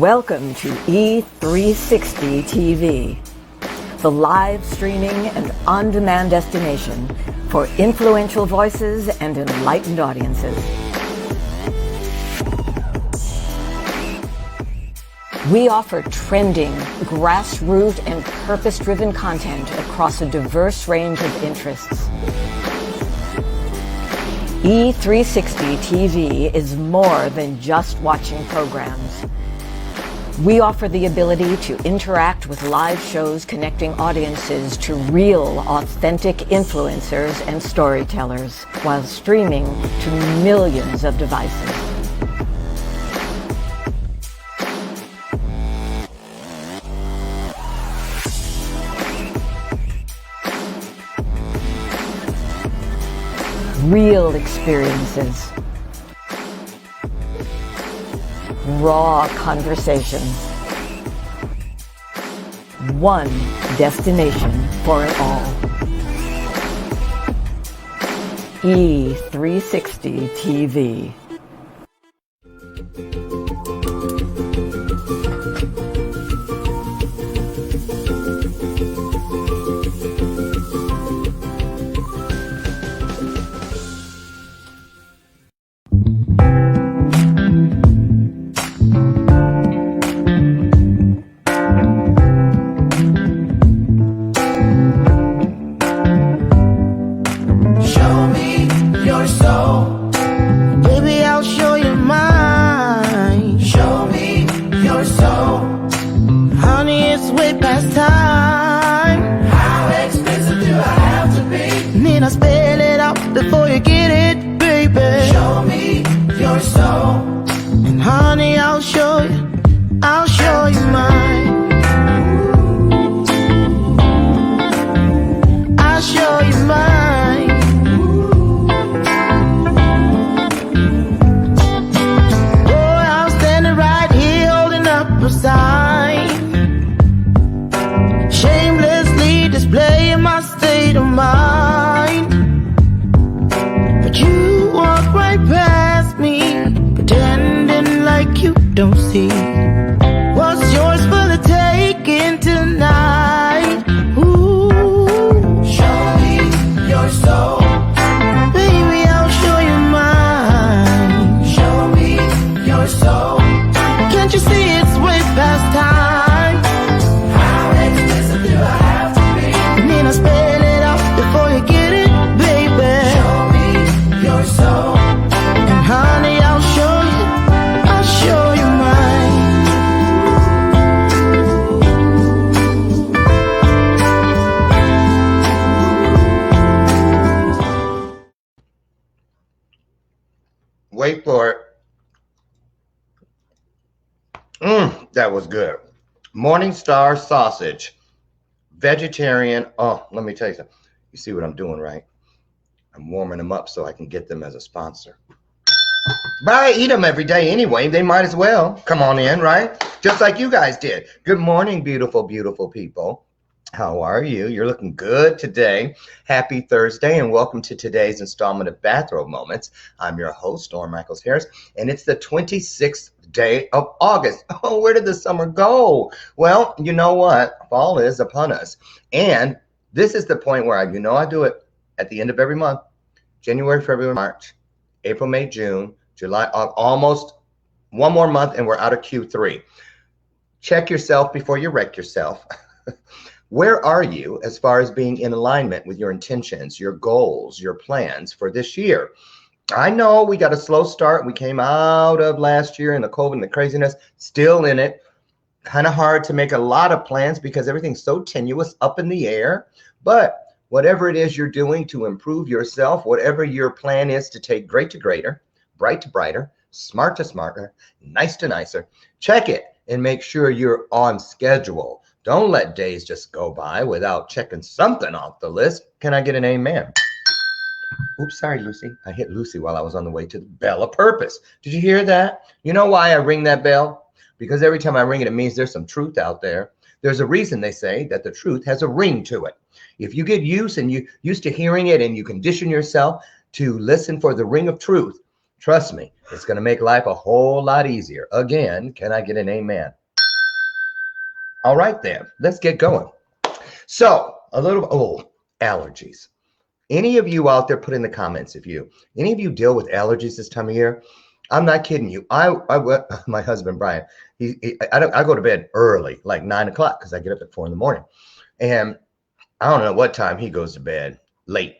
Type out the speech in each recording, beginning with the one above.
Welcome to E360 TV, the live streaming and on-demand destination for influential voices and enlightened audiences. We offer trending, grassroots, and purpose-driven content across a diverse range of interests. E360 TV is more than just watching programs. We offer the ability to interact with live shows connecting audiences to real, authentic influencers and storytellers while streaming to millions of devices. Real experiences. Raw conversations. One destination for it all. E360 TV. Don't see what's yours for the taking tonight. Ooh, show me your soul, baby. I'll show you mine. Show me your soul. Can't you see it's way past time? How explicit do I have to be? And then I spell it out before you get it, baby. Show me your soul, and honey, I'll show you. I'll show you. Wait for it. That was good. Morningstar sausage. Vegetarian. Oh, let me tell you something. You see what I'm doing, right? I'm warming them up so I can get them as a sponsor. But I eat them every day anyway. They might as well come on in, right? Just like you guys did. Good morning, beautiful, beautiful people. How are you? You're looking good today. Happy Thursday, and welcome to today's installment of Bathrobe Moments. I'm your host, Loren Harris, and it's the 26th day of August. Oh, where did the summer go? Well, you know what? Fall is upon us. And this is the point where I do it at the end of every month. January, February, March, April, May, June, July, almost one more month, and we're out of Q3. Check yourself before you wreck yourself. Where are you as far as being in alignment with your intentions, your goals, your plans for this year? I know we got a slow start. We came out of last year and the COVID and the craziness, still in it. Kind of hard to make a lot of plans because everything's so tenuous, up in the air. But whatever it is you're doing to improve yourself, whatever your plan is to take great to greater, bright to brighter, smart to smarter, nice to nicer, check it and make sure you're on schedule. Don't let days just go by without checking something off the list. Can I get an amen? Oops, sorry, Lucy. I hit Lucy while I was on the way to the bell of purpose. Did you hear that? You know why I ring that bell? Because every time I ring it, it means there's some truth out there. There's a reason they say that the truth has a ring to it. If you get used to hearing it and you condition yourself to listen for the ring of truth, Trust me, it's going to make life a whole lot easier. Again, can I get an amen? All right, then, let's get going. So, allergies. Any of you out there, put in the comments if any of you deal with allergies this time of year. I'm not kidding you. My husband Brian, I go to bed early, like 9 o'clock, because I get up at 4 in the morning, and I don't know what time he goes to bed, late.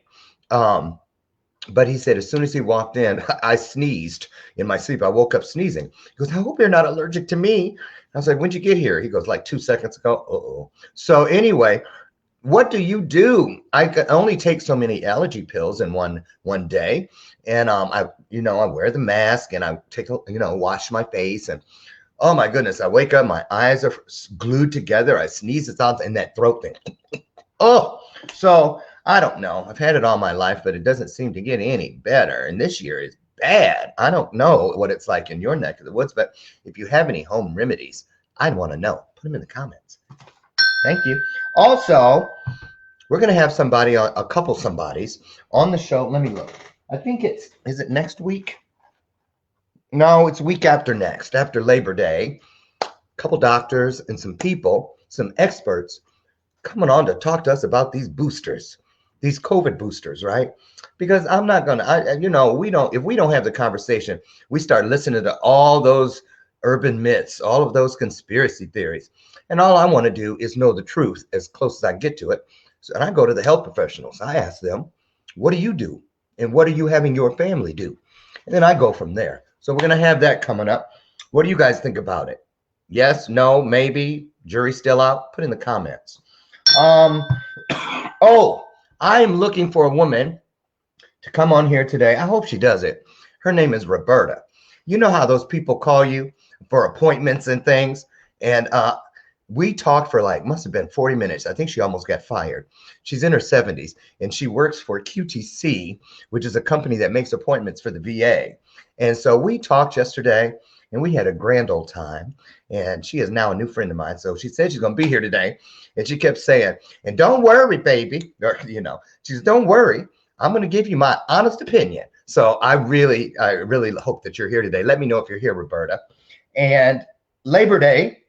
But he said as soon as he walked in, I sneezed in my sleep. I woke up sneezing. He goes, I hope you're not allergic to me. I was like, when'd you get here? He goes, like 2 seconds ago. Uh-oh. So anyway, what do you do? I can only take so many allergy pills in one day. And I wear the mask, and I take, wash my face, and oh my goodness, I wake up, my eyes are glued together. I sneeze, it's out, and that throat thing. Oh, so I don't know. I've had it all my life, but it doesn't seem to get any better. And this year is bad. I don't know what it's like in your neck of the woods, but if you have any home remedies, I'd want to know. Put them in the comments. Thank you. Also, we're going to have a couple somebodies on the show. Let me look. I think is it next week? No, it's week after next, after Labor Day. A couple doctors and some people, some experts coming on to talk to us about these boosters, these COVID boosters, right? Because I'm not going to, if we don't have the conversation, we start listening to all those urban myths, all of those conspiracy theories. And all I want to do is know the truth as close as I get to it. So, and I go to the health professionals. I ask them, what do you do? And what are you having your family do? And then I go from there. So we're going to have that coming up. What do you guys think about it? Yes, no, maybe, jury's still out? Put in the comments. I'm looking for a woman to come on here today. I hope she does it. Her name is Roberta. You know how those people call you for appointments and things? And we talked for must have been 40 minutes. I think she almost got fired. She's in her 70s, and she works for QTC, which is a company that makes appointments for the VA. And so we talked yesterday, and we had a grand old time. And she is now a new friend of mine. So she said she's going to be here today. And she kept saying, and don't worry, baby. Or, she says, don't worry. I'm going to give you my honest opinion. So I really hope that you're here today. Let me know if you're here, Roberta. And Labor Day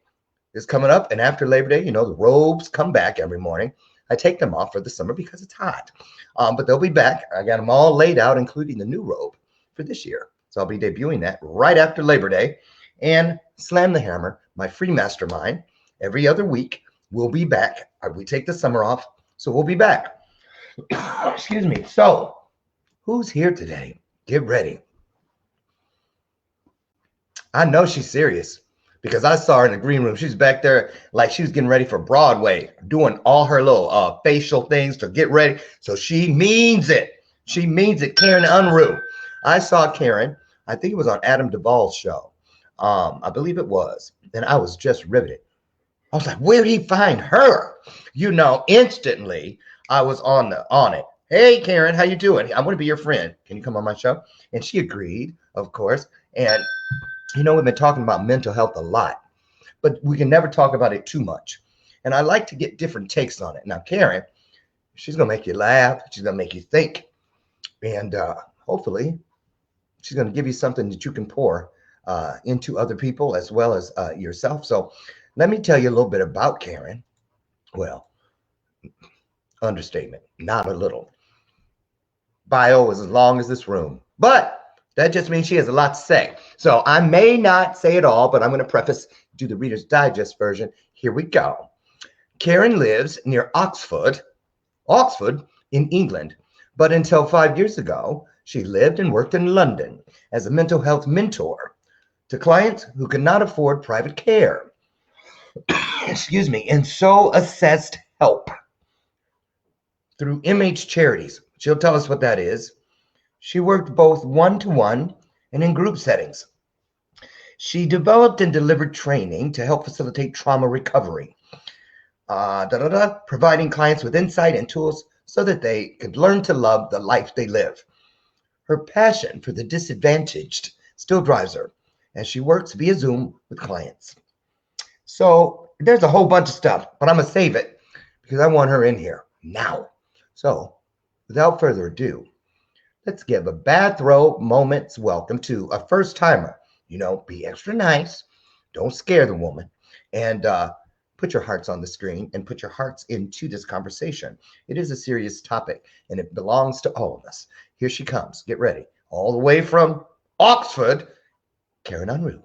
is coming up. And after Labor Day, the robes come back every morning. I take them off for the summer because it's hot. But they'll be back. I got them all laid out, including the new robe for this year. So I'll be debuting that right after Labor Day. And Slam the Hammer, my free mastermind, every other week. We'll be back. We take the summer off, so we'll be back. Excuse me. So who's here today? Get ready. I know she's serious because I saw her in the green room. She's back there like she was getting ready for Broadway, doing all her little facial things to get ready. So she means it. She means it. Karen Unrue. I saw Karen. I think it was on Adam Duvall's show. I believe it was. And I was just riveted. I was like, where'd he find her? Instantly I was on it. Hey, Karen, how you doing? I want to be your friend. Can you come on my show? And she agreed, of course. And, we've been talking about mental health a lot, but we can never talk about it too much. And I like to get different takes on it. Now, Karen, she's going to make you laugh. She's going to make you think. And hopefully she's going to give you something that you can pour into other people as well as yourself. So let me tell you a little bit about Karen. Well, understatement, not a little. Bio is as long as this room, but that just means she has a lot to say. So I may not say it all, but I'm going to preface, do the Reader's Digest version. Here we go. Karen lives near Oxford in England, but until 5 years ago, she lived and worked in London as a mental health mentor to clients who could not afford private care. Excuse me, and so assessed help through MH Charities. She'll tell us what that is. She worked both one-to-one and in group settings. She developed and delivered training to help facilitate trauma recovery, providing clients with insight and tools so that they could learn to love the life they live. Her passion for the disadvantaged still drives her as she works via Zoom with clients. So there's a whole bunch of stuff, but I'm going to save it because I want her in here now. So without further ado, let's give a Bathrobe Moments welcome to a first timer. You know, be extra nice. Don't scare the woman. And put your hearts on the screen and put your hearts into this conversation. It is a serious topic and it belongs to all of us. Here she comes. Get ready. All the way from Oxford, Karen Unrue.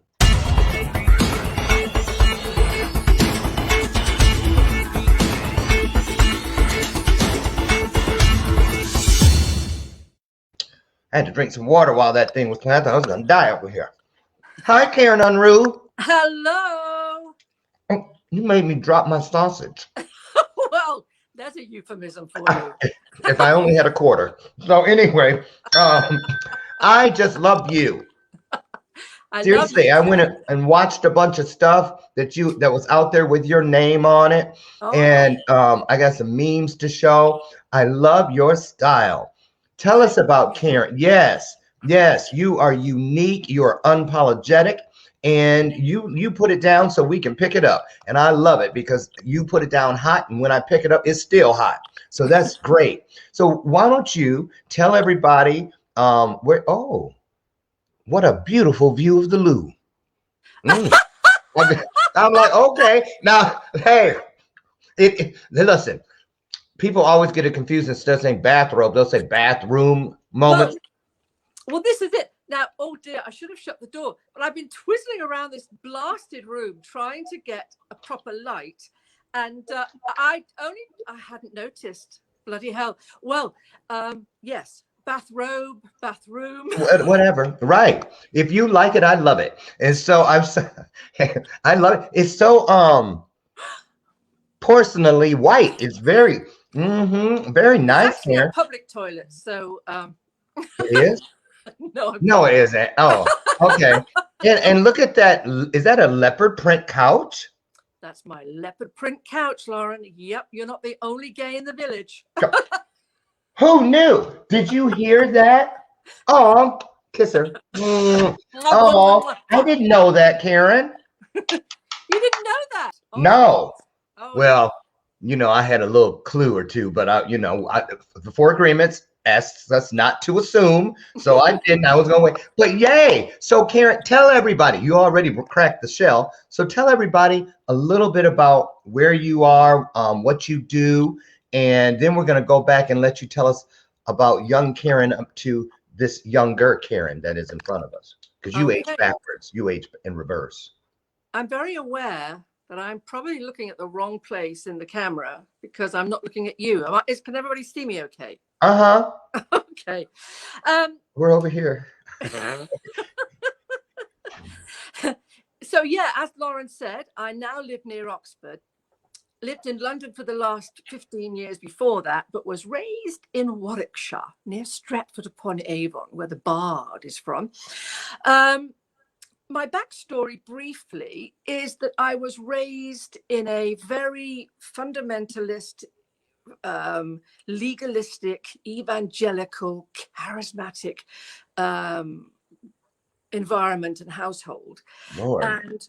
I had to drink some water while that thing was playing. I thought I was going to die over here. Hi, Karen Unrue. Hello. You made me drop my sausage. Well, that's a euphemism for you. If I only had a quarter. So anyway, I just love you. Seriously, I went and watched a bunch of stuff that was out there with your name on it. Oh. And I got some memes to show. I love your style. Tell us about Karen. Yes, you are unique. You are unapologetic. And you put it down so we can pick it up. And I love it because you put it down hot. And when I pick it up, it's still hot. So that's great. So why don't you tell everybody what a beautiful view of the loo. I'm like, okay. Now, hey, listen, people always get it confused. Instead of saying bathrobe, they'll say bathroom moments. Well, this is it. Now, oh dear, I should have shut the door. But I've been twizzling around this blasted room trying to get a proper light. And I hadn't noticed. Bloody hell. Well, yes. Bathrobe, bathroom, whatever. Right. If you like it, I love it. And so I love it. It's so porcelainly white. It's very very nice. It's actually a public toilet, so it is. No, it isn't. Oh, okay. And look at that. Is that a leopard print couch? That's my leopard print couch, Loren. Yep, you're not the only gay in the village. Who knew? Did you hear that? Oh, kiss her. Oh, I didn't know that, Karen. You didn't know that? Oh. No. Oh, well, you know, I had a little clue or two, but the 4 agreements asks us not to assume. So I didn't. I was going to wait. But yay. So Karen, tell everybody. You already cracked the shell. So tell everybody a little bit about where you are, what you do. And then we're going to go back and let you tell us about young Karen up to this younger Karen that is in front of us. Because you age backwards. You age in reverse. I'm very aware that I'm probably looking at the wrong place in the camera because I'm not looking at you. Can everybody see me okay? Uh-huh. Okay. We're over here. So, yeah, as Loren said, I now live near Oxford. Lived in London for the last 15 years before that, but was raised in Warwickshire, near Stratford-upon-Avon, where the Bard is from. My backstory briefly is that I was raised in a very fundamentalist, legalistic, evangelical, charismatic environment and household. Lord. And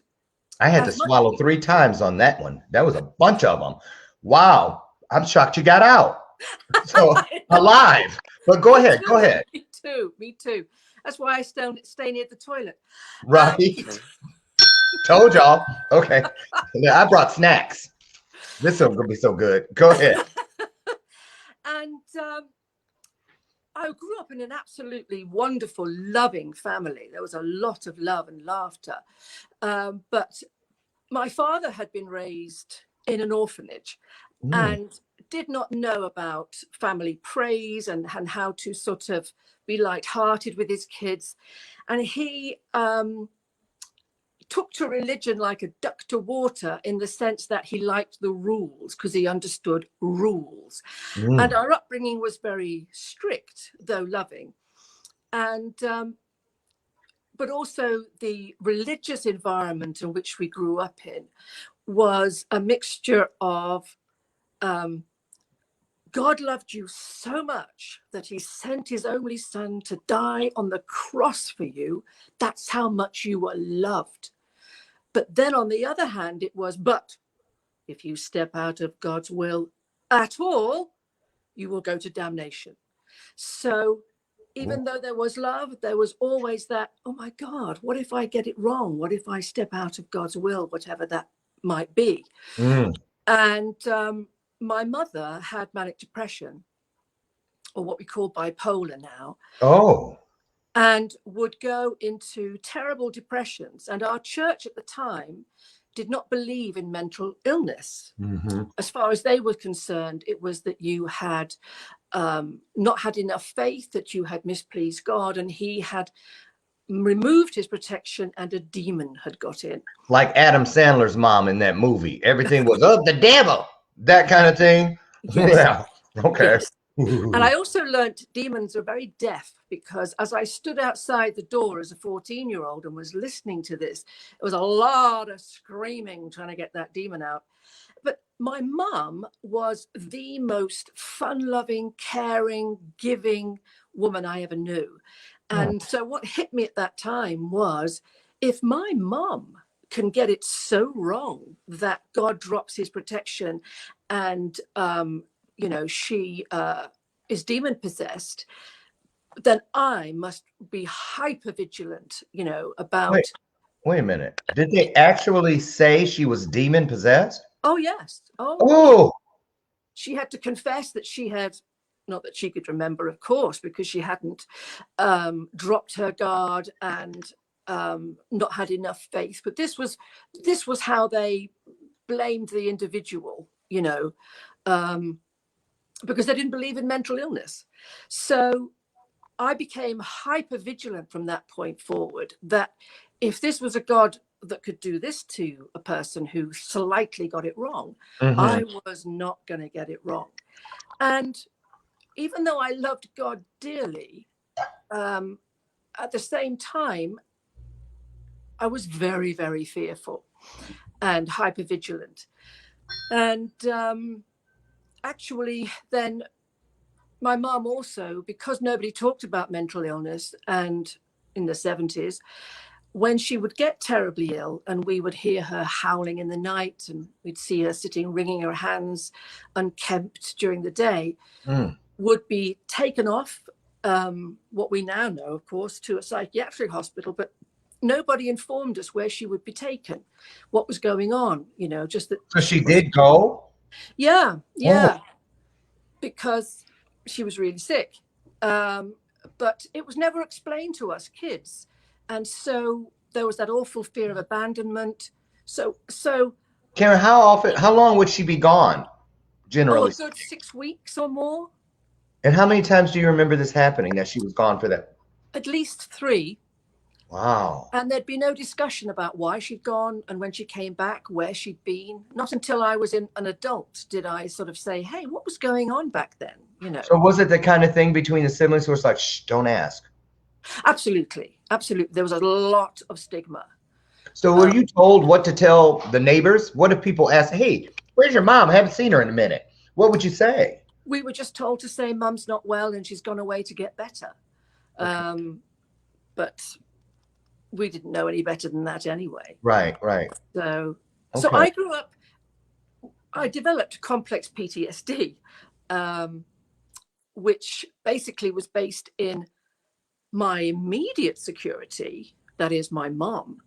I had to swallow 3 times on that one. That was a bunch of them. Wow. I'm shocked you got out. So alive. But go ahead. Go ahead. Me too. That's why I stay near the toilet. Right. Told y'all. Okay. I brought snacks. This is going to be so good. Go ahead. And I grew up in an absolutely wonderful, loving family. There was a lot of love and laughter. But my father had been raised in an orphanage and did not know about family praise and how to sort of be lighthearted with his kids. And he took to religion like a duck to water in the sense that he liked the rules because he understood rules. And our upbringing was very strict, though loving. And but also the religious environment in which we grew up in was a mixture of God loved you so much that he sent his only son to die on the cross for you. That's how much you were loved. But then on the other hand, it was, but if you step out of God's will at all, you will go to damnation. So even though there was love, there was always that, oh my God, what if I get it wrong? What if I step out of God's will, whatever that might be? Mm. And my mother had manic depression, or what we call bipolar now. Oh. And would go into terrible depressions. And our church at the time did not believe in mental illness. Mm-hmm. As far as they were concerned, it was that you had not had enough faith, that you had mispleased God, and he had removed his protection and a demon had got in. Like Adam Sandler's mom in that movie. Everything was of the devil. That kind of thing. Yes. Yeah. Okay. Yes. And I also learned demons are very deaf, because as I stood outside the door as a 14-year-old and was listening to this, it was a lot of screaming trying to get that demon out. But my mum was the most fun-loving, caring, giving woman I ever knew. And so what hit me at that time was, if my mum can get it so wrong that God drops his protection and she is demon possessed, then I must be hyper vigilant, about. Wait a minute. Did they actually say she was demon possessed? Oh, yes. Oh. She had to confess that she had, not that she could remember, of course, because she hadn't dropped her guard and not had enough faith. But this was how they blamed the individual, because they didn't believe in mental illness. So I became hyper vigilant from that point forward, that if this was a God that could do this to a person who slightly got it wrong, I was not going to get it wrong. And even though I loved God dearly, at the same time, I was very, very fearful and hyper vigilant. And actually, then my mom also, because nobody talked about mental illness, and in the 70s, when she would get terribly ill and we would hear her howling in the night and we'd see her sitting wringing her hands unkempt during the day, would be taken off, what we now know, of course, to a psychiatric hospital. But nobody informed us where she would be taken, what was going on, just that. So she did go? Yeah. Because she was really sick. But it was never explained to us kids. And so there was that awful fear of abandonment. So Karen, how long would she be gone, generally? A good 6 weeks or more. And how many times do you remember this happening, that she was gone for that? At least 3. Wow. And there'd be no discussion about why she'd gone and when she came back, where she'd been. Not until I was an adult did I sort of say, hey, what was going on back then? So was it the kind of thing between the siblings where it's like, shh, don't ask? Absolutely. There was a lot of stigma. So were you told what to tell the neighbors? What if people ask, hey, where's your mom? I haven't seen her in a minute. What would you say? We were just told to say Mum's not well and she's gone away to get better. Okay. But we didn't know any better than that anyway. Right. So I grew up, I developed complex PTSD, which basically was based in my immediate security, that is my mom,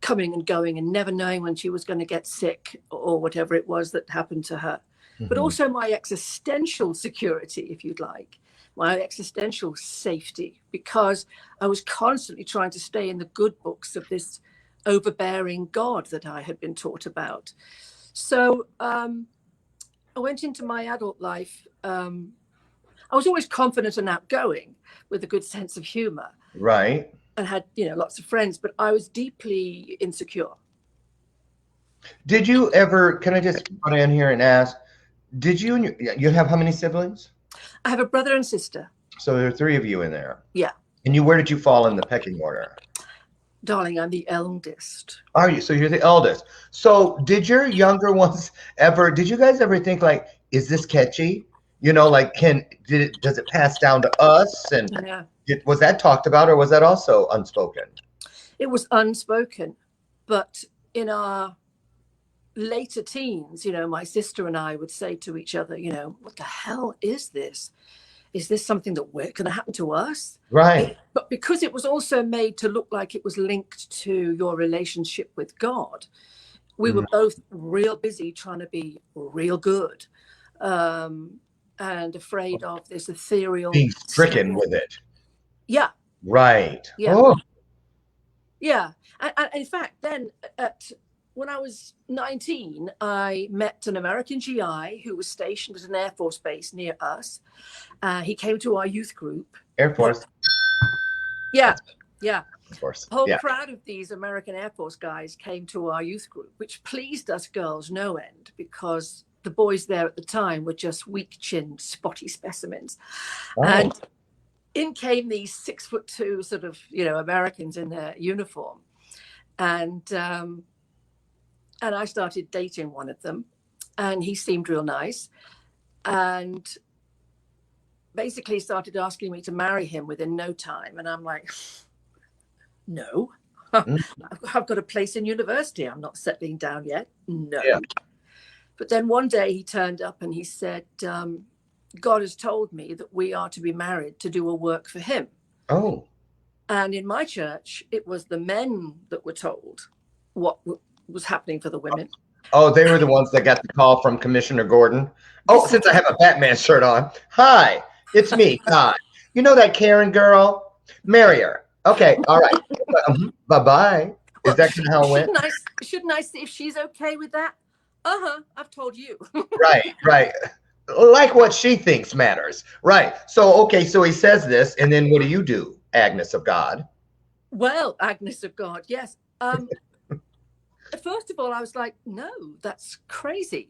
coming and going and never knowing when she was going to get sick or whatever it was that happened to her. But also my existential security, if you'd like, my existential safety, because I was constantly trying to stay in the good books of this overbearing God that I had been taught about. So I went into my adult life. I was always confident and outgoing with a good sense of humor. Right. And had, lots of friends, but I was deeply insecure. Did you ever, can I just put in here and ask, did you have how many siblings? I have a brother and sister. So there are 3 of you in there. Yeah. And where did you fall in the pecking order? Darling, I'm the eldest. Are you? So you're the eldest. So did your younger ones did you guys ever think like, is this catchy? Like, does it pass down to us? And was that talked about, or was that also unspoken? It was unspoken, but in our later teens, my sister and I would say to each other, what the hell is this? is this something that we're going to happen to us? Right. But because it was also made to look like it was linked to your relationship with God, we were both real busy trying to be real good, and afraid of this ethereal. Being stricken with it. Yeah. Right. Yeah. Oh. Yeah. And in fact, then when I was 19, I met an American GI who was stationed at an Air Force base near us. He came to our youth group. Air Force. Yeah. Yeah. Of course. A whole Yeah. crowd of these American Air Force guys came to our youth group, which pleased us girls no end, because the boys there at the time were just weak-chinned, spotty specimens. Oh. And in came these 6'2" sort of, Americans in their uniform. And I started dating one of them, and he seemed real nice, and basically started asking me to marry him within no time. And I'm like, no, I've got a place in university. I'm not settling down yet. No. Yeah. But then one day he turned up and he said, God has told me that we are to be married to do a work for him. Oh. And in my church, it was the men that were told what was happening for the women. Oh, they were the ones that got the call from Commissioner Gordon. Oh, since I have a Batman shirt on. Hi, it's me, Todd. You know that Karen girl? Marry her. Okay, all right. Bye-bye. Is that kind of how it went? Shouldn't I see if she's okay with that? Uh-huh, I've told you. Right. Like what she thinks matters. Right. So, okay, so he says this, and then what do, Agnes of God? Well, Agnes of God, yes. First of all, I was like, no, that's crazy,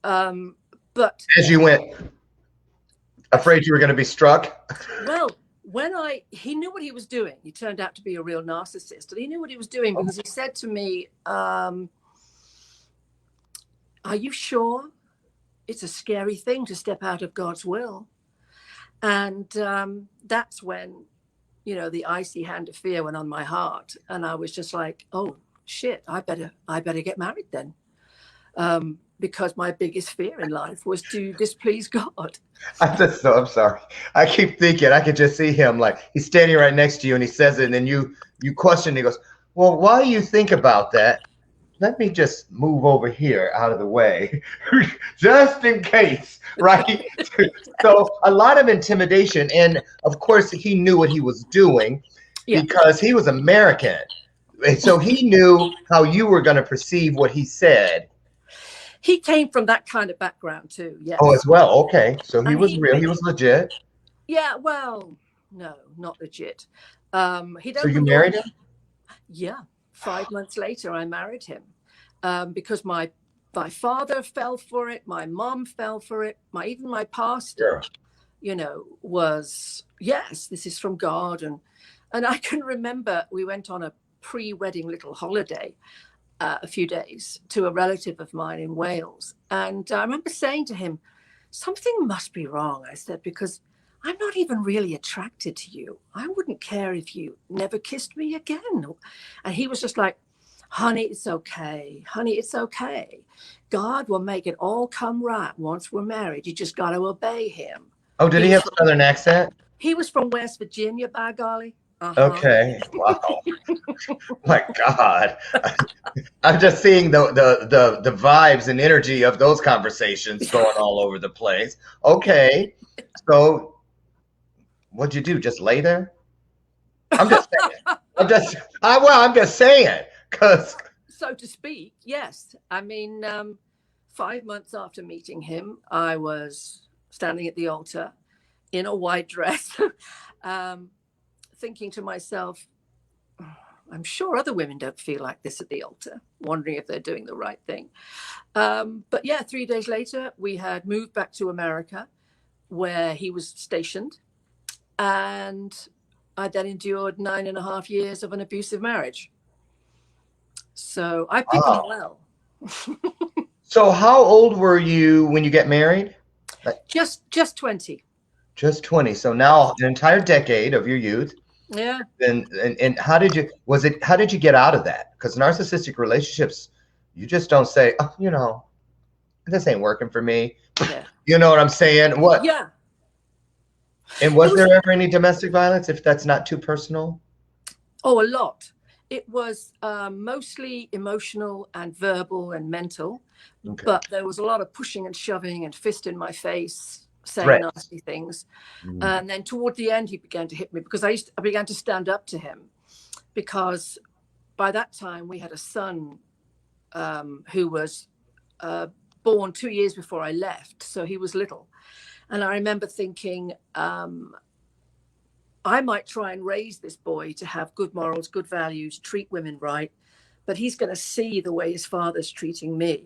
but as you went, afraid you were going to be struck. Well, he knew what he was doing. He turned out to be a real narcissist, and he knew what he was doing because he said to me, are you sure? It's a scary thing to step out of God's will. And that's when, the icy hand of fear went on my heart. And I was just like, oh, shit, I better get married then. Because my biggest fear in life was to displease God. I'm sorry. I keep thinking, I could just see him like he's standing right next to you and he says it, and then you question, and he goes, well, why do you think about that? Let me just move over here out of the way, just in case, right? So a lot of intimidation. And of course, he knew what he was doing because he was American. And so he knew how you were going to perceive what he said. He came from that kind of background too, yes. Oh, as well. Okay. So he was real. He was legit. Yeah, well, no, not legit. So you married him? Yeah. 5 months later, I married him because my father fell for it. My mom fell for it. Even my pastor, was, yes, this is from God. And I can remember we went on a pre-wedding little holiday a few days to a relative of mine in Wales. And I remember saying to him, something must be wrong, I said, because I'm not even really attracted to you. I wouldn't care if you never kissed me again. And he was just like, honey, it's okay. Honey, it's okay. God will make it all come right once we're married. You just got to obey him. Oh, did he have a southern accent? He was from West Virginia, by golly. Okay. Wow. My God. I'm just seeing the vibes and energy of those conversations going all over the place. Okay. So what'd you do? Just lay there? I'm just saying. I'm just saying, because so to speak, yes. I mean, 5 months after meeting him, I was standing at the altar in a white dress, thinking to myself, I'm sure other women don't feel like this at the altar, wondering if they're doing the right thing. But yeah, 3 days later, we had moved back to America where he was stationed. And I then endured 9.5 years of an abusive marriage. So I've been well. So how old were you when you get married? Just 20. Just 20. So now an entire decade of your youth. Yeah. And how did you get out of that? Because narcissistic relationships, you just don't say, oh, this ain't working for me. Yeah. You know what I'm saying? What? Yeah. And was there ever any domestic violence, if that's not too personal? Oh, a lot. It was mostly emotional and verbal and mental, Okay. but there was a lot of pushing and shoving and fist in my face, saying Threats. nasty things. Mm. And then toward the end, he began to hit me because I began to stand up to him, because by that time we had a son who was born 2 years before I left. So he was little. And I remember thinking, I might try and raise this boy to have good morals, good values, treat women right, but he's going to see the way his father's treating me.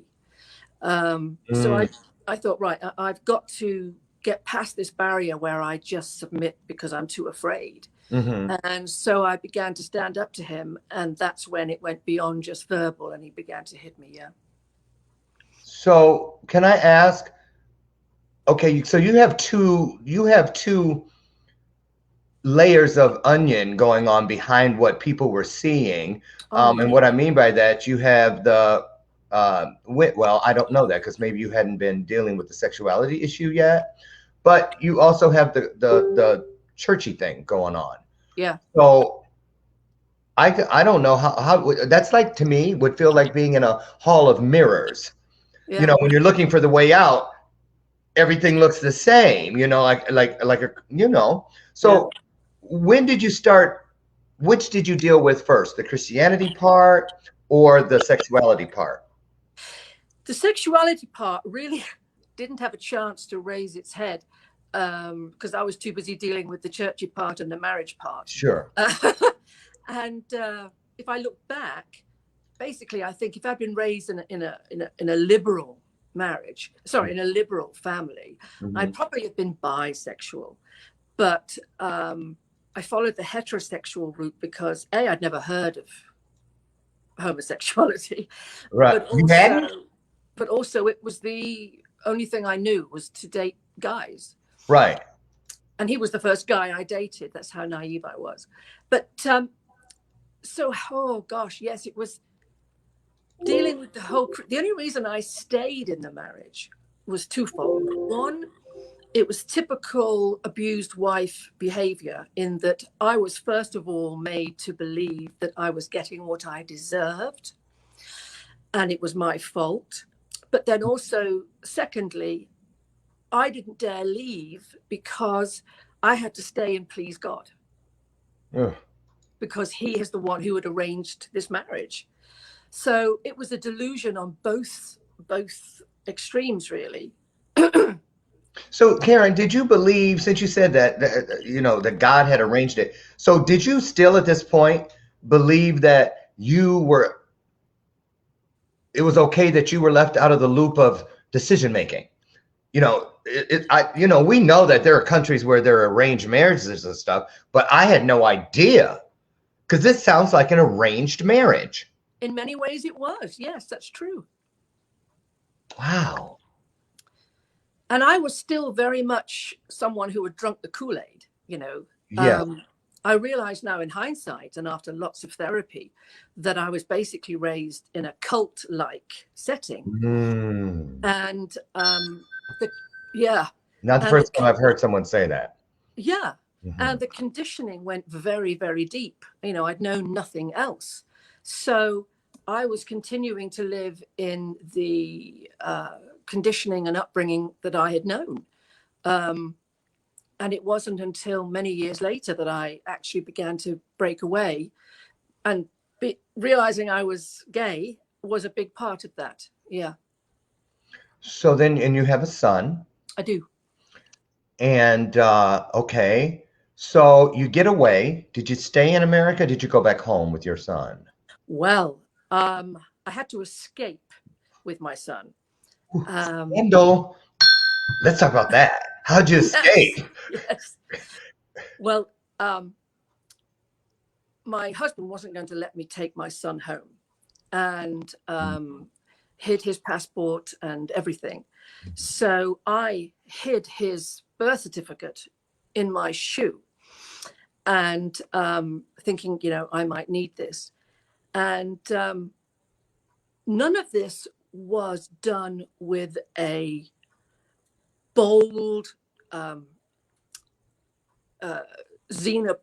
So I thought, right, I've got to get past this barrier where I just submit because I'm too afraid. Mm-hmm. And so I began to stand up to him, and that's when it went beyond just verbal, and he began to hit me. Yeah. So can I ask? Okay, so you have two layers of onion going on behind what people were seeing. And what I mean by that, you have the well, I don't know that because maybe you hadn't been dealing with the sexuality issue yet, but you also have the churchy thing going on. Yeah. So I don't know how that's like, to me would feel like being in a hall of mirrors. Yeah. You know, when you're looking for the way out, everything looks the same, you know, like a, you know. So when did you start, which did you deal with first, the Christianity part or the sexuality part? The sexuality part really didn't have a chance to raise its head because I was too busy dealing with the churchy part and the marriage part. Sure. And if I look back, basically, I think if I'd been raised in a liberal marriage, sorry, in a liberal family, I'd probably have been bisexual. But I followed the heterosexual route because I'd never heard of homosexuality. Right. But also it was the only thing I knew was to date guys. Right. And he was the first guy I dated. That's how naive I was. But so, oh gosh, yes, it was dealing with the only reason I stayed in the marriage was twofold. One, it was typical abused wife behavior in that I was first of all made to believe that I was getting what I deserved and it was my fault. But then also, secondly, I didn't dare leave because I had to stay and please God. Ugh. Because he is the one who had arranged this marriage. So it was a delusion on both extremes, really. So Karen, did you believe, since you said that you know that God had arranged it, so did you still at this point believe that it was okay that you were left out of the loop of decision making? You know, we know that there are countries where there are arranged marriages and stuff, but I had no idea, because this sounds like an arranged marriage. In many ways it was. Yes, that's true. Wow. And I was still very much someone who had drunk the Kool-Aid, you know. Yeah. I realize now in hindsight and after lots of therapy that I was basically raised in a cult-like setting. And Not the first time I've heard someone say that. Yeah. And the conditioning went very, very deep. You know, I'd known nothing else. So I was continuing to live in the conditioning and upbringing that I had known. And it wasn't until many years later that I actually began to break away, and realizing I was gay was a big part of that. Yeah. So then, and you have a son. I do. And okay, so you get away. Did you stay in America? Did you go back home with your son? Well, I had to escape with my son. Kendall, let's talk about that. How'd you escape? Yes. Well, my husband wasn't going to let me take my son home, and hid his passport and everything. So I hid his birth certificate in my shoe, and thinking, you know, I might need this. And none of this was done with a bold Xena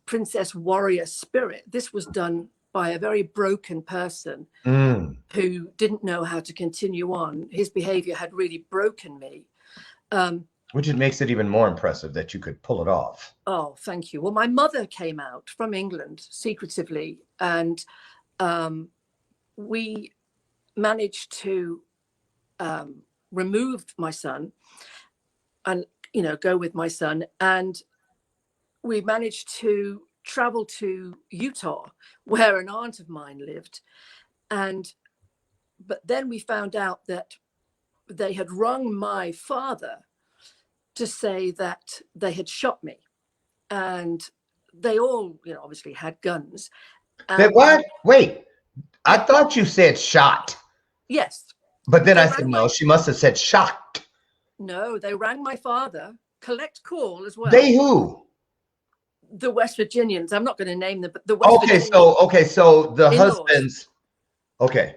princess warrior spirit. This was done by a very broken person who didn't know how to continue on. His behavior had really broken me. Which makes it even more impressive that you could pull it off. Oh, thank you. Well, my mother came out from England secretively, and we managed to remove my son and, go with my son. And we managed to travel to Utah, where an aunt of mine lived. But then we found out that they had rung my father to say that they had shot me. And they all, obviously had guns. What? Wait, I thought you said shot. Yes. But then I said, no, she must have said shot. No, they rang my father, collect call as well. They who? The West Virginians. I'm not going to name them, but the West Virginians. So the in-laws. husbands. Okay.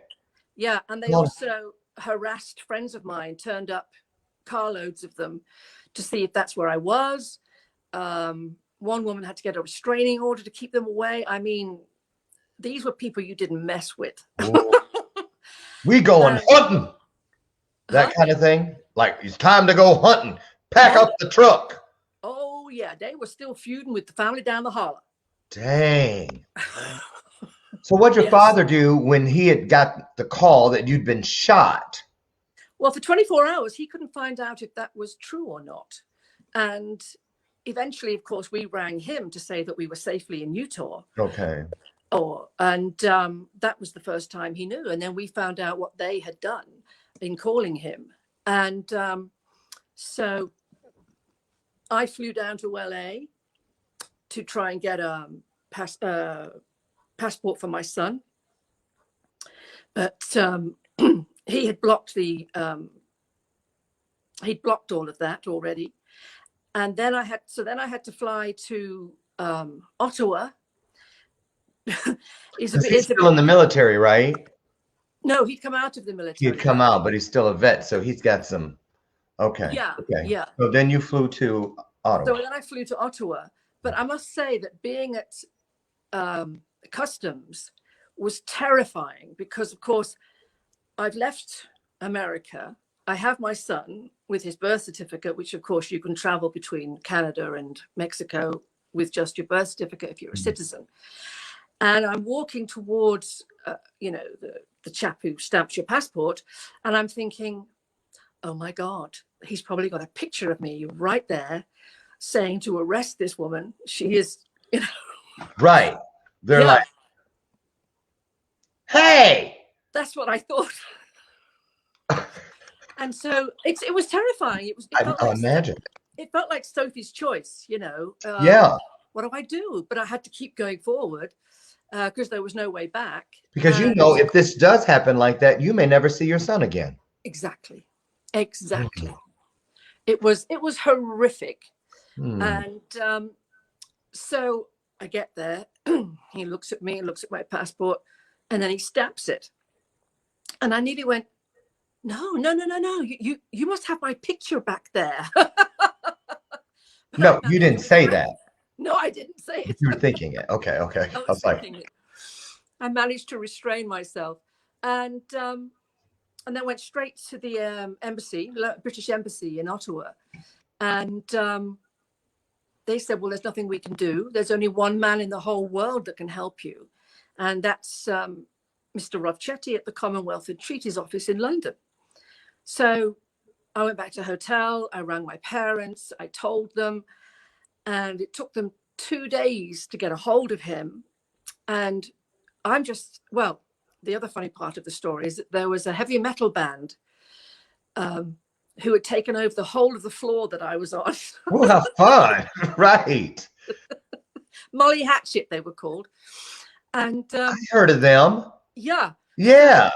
Yeah, and they also harassed friends of mine, turned up carloads of them to see if that's where I was. One woman had to get a restraining order to keep them away. I mean, these were people you didn't mess with. We going hunting. That kind of thing. Like, it's time to go hunting. Pack up the truck. Oh, yeah. They were still feuding with the family down the holler. Dang. So what'd your father do when he had got the call that you'd been shot? Well, for 24 hours, he couldn't find out if that was true or not. And eventually, of course, we rang him to say that we were safely in Utah. Okay. And that was the first time he knew. And then we found out what they had done in calling him. And so I flew down to LA to try and get a passport for my son. But he had blocked he'd blocked all of that already. And then I had to fly to Ottawa. He's still in the military, right? No, he'd come out of the military. He'd come out, but he's still a vet, so he's got some. Okay. Yeah. Okay. Yeah. So then you flew to Ottawa. So then I flew to Ottawa, but I must say that being at customs was terrifying because, of course, I've left America. I have my son with his birth certificate, which, of course, you can travel between Canada and Mexico with just your birth certificate if you're a citizen. And I'm walking towards, the chap who stamps your passport. And I'm thinking, oh, my God, he's probably got a picture of me right there saying to arrest this woman. She is, Right. They're like, hey. That's what I thought. And so it was terrifying. I imagine. It felt like Sophie's choice, Yeah. What do I do? But I had to keep going forward because there was no way back. Because if this does happen like that, you may never see your son again. Exactly. It was horrific. And so I get there. He looks at me and looks at my passport, and then he stamps it. And I nearly went, no. You must have my picture back there. No, you didn't say that. No, I didn't say it. You were thinking it. Okay. I was thinking it. I managed to restrain myself, and then went straight to the embassy, British embassy in Ottawa, and they said, "Well, there's nothing we can do. There's only one man in the whole world that can help you, and that's Mr. Rovchetti at the Commonwealth and Treaties Office in London." So I went back to the hotel. I rang my parents. I told them. And it took them 2 days to get a hold of him. And the other funny part of the story is that there was a heavy metal band who had taken over the whole of the floor that I was on. Oh, how fun. Right. Molly Hatchet, they were called. And I heard of them. Yeah. Yeah.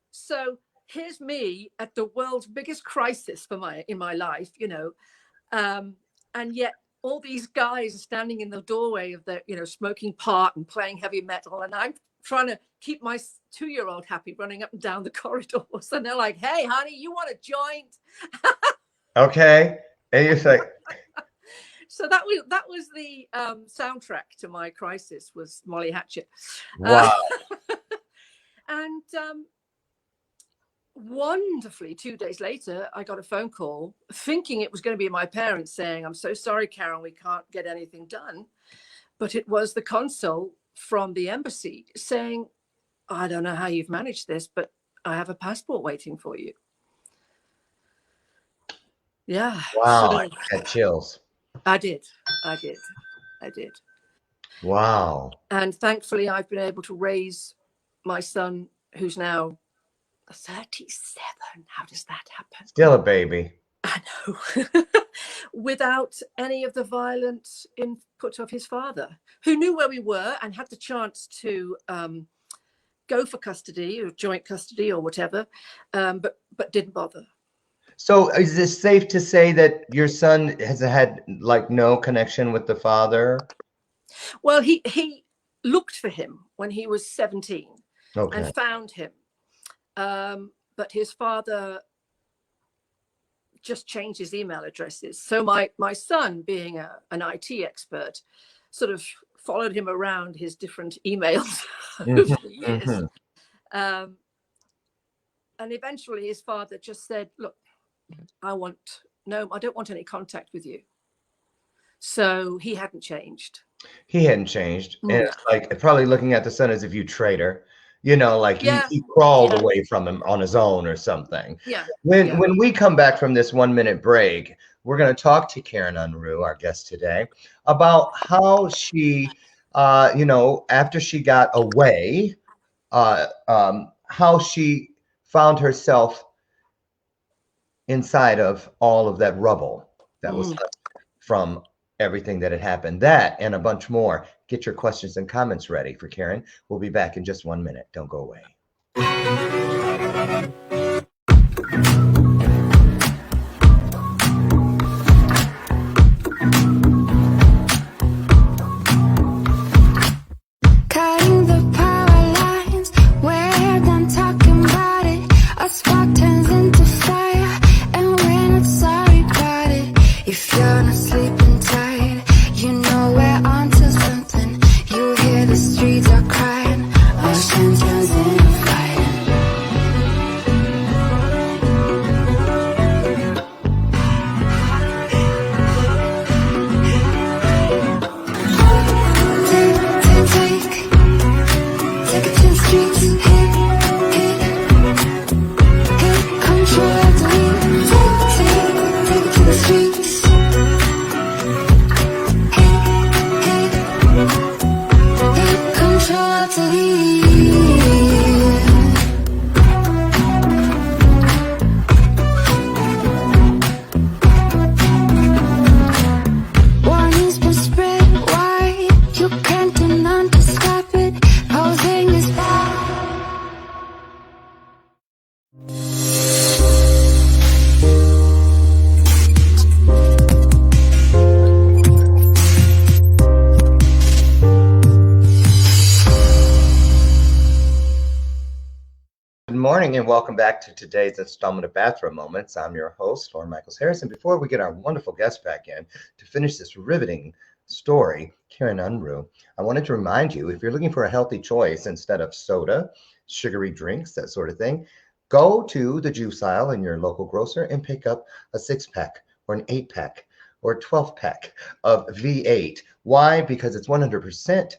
So here's me at the world's biggest crisis in my life, and yet all these guys are standing in the doorway of the, smoking pot and playing heavy metal. And I'm trying to keep my 2-year-old happy running up and down the corridors. And they're like, hey, honey, you want a joint? Okay. And you're like. So that was the soundtrack to my crisis, was Molly Hatchet. Wow. And wonderfully, 2 days later, I got a phone call thinking it was going to be my parents saying, "I'm so sorry, Karen, we can't get anything done." But it was the consul from the embassy saying, "I don't know how you've managed this, but I have a passport waiting for you." Yeah. Wow. Sort of, Had chills. I did. Wow. And thankfully, I've been able to raise my son, who's now 37. How does that happen? Still a baby. I know. Without any of the violent input of his father, who knew where we were and had the chance to go for custody or joint custody or whatever, but didn't bother. So is it safe to say that your son has had like no connection with the father? Well, he looked for him when he was 17 Okay. and found him. But his father just changed his email addresses. So my son, being an IT expert, sort of followed him around his different emails over the years. And eventually his father just said, "Look, I don't want any contact with you." So he hadn't changed. He hadn't changed. And No. it's like probably looking at the son as if you traitor, like Yeah. he crawled Yeah. away from him on his own or something. Yeah. When we come back from this 1-minute break, we're going to talk to Karen Unrue, our guest today, about how she, after she got away, how she found herself inside of all of that rubble that was left from everything that had happened. That and a bunch more. Get your questions and comments ready for Karen. We'll be back in just 1 minute. Don't go away. Cutting the power lines, we're done talking about it. A spark turns into fire, and we're not sorry about it. If you're not sleeping tight, you know we're onto something. You hear the streets are crying, ocean turns into fire. Take it to the streets, hit control of the lead. Take it to the streets, hit control of the lead. Warnings been spread wide, you can't do none to stop it. Posing is bad. Good morning and welcome back to today's installment of Bathrobe Moments. I'm your host, Loren Harris. And before we get our wonderful guest back in to finish this riveting story, Karen Unrue, I wanted to remind you, if you're looking for a healthy choice instead of soda, sugary drinks, that sort of thing, go to the juice aisle in your local grocer and pick up a 6-pack or an 8-pack or a 12-pack of V8. Why? Because it's 100%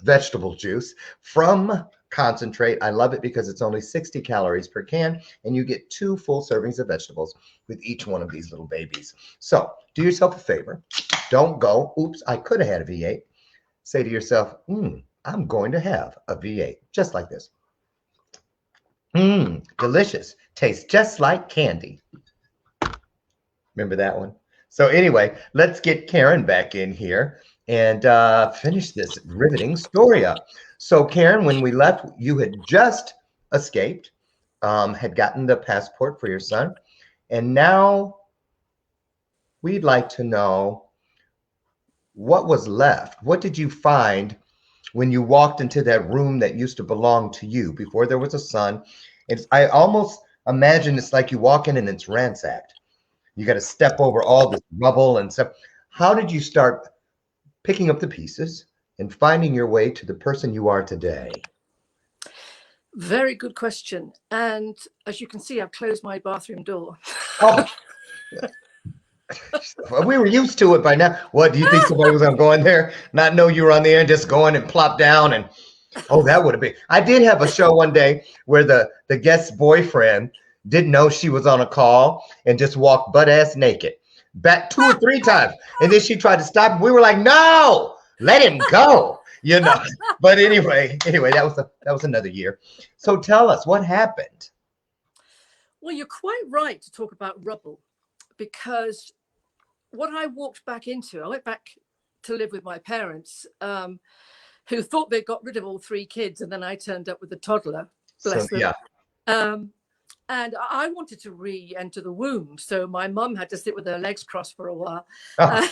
vegetable juice from concentrate. I love it because it's only 60 calories per can and you get 2 full servings of vegetables with each one of these little babies. So do yourself a favor. Don't go, oops, I could have had a V8. Say to yourself, I'm going to have a V8 just like this. Delicious. Tastes just like candy. Remember that one? So anyway, let's get Karen back in here and finish this riveting story up. So Karen, when we left, you had just escaped, had gotten the passport for your son, and now we'd like to know what was left. What did you find when you walked into that room that used to belong to you before there was a son? I almost imagine it's like you walk in and it's ransacked. You got to step over all this rubble and stuff. How did you start picking up the pieces and finding your way to the person you are today? Very good question. And as you can see, I've closed my bathroom door. Oh, we were used to it by now. What, do you think somebody was going to go in there, not know you were on the air, and just go in and plop down? And oh, that would have been. I did have a show one day where the guest's boyfriend didn't know she was on a call and just walked butt ass naked back 2 or 3 times. And then she tried to stop him. We were like, no, let him go, you know. But anyway, that was another year. So tell us what happened. Well, you're quite right to talk about rubble, because what I walked back into, I went back to live with my parents, who thought they got rid of all 3 kids, and then I turned up with a toddler. Bless them. Yeah. And I wanted to re-enter the womb, so my mum had to sit with her legs crossed for a while. Oh.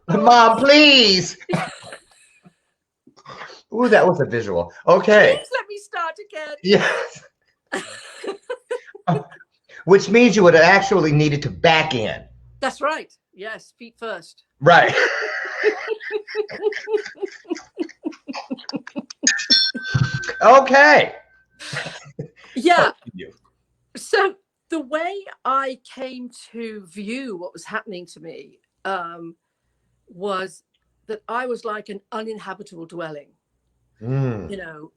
Mom, please. Ooh, that was a visual. Okay. Please let me start again. Yes. Which means you would have actually needed to back in. That's right. Yes, feet first. Right. Okay. Yeah. So the way I came to view what was happening to me was that I was like an uninhabitable dwelling. You know,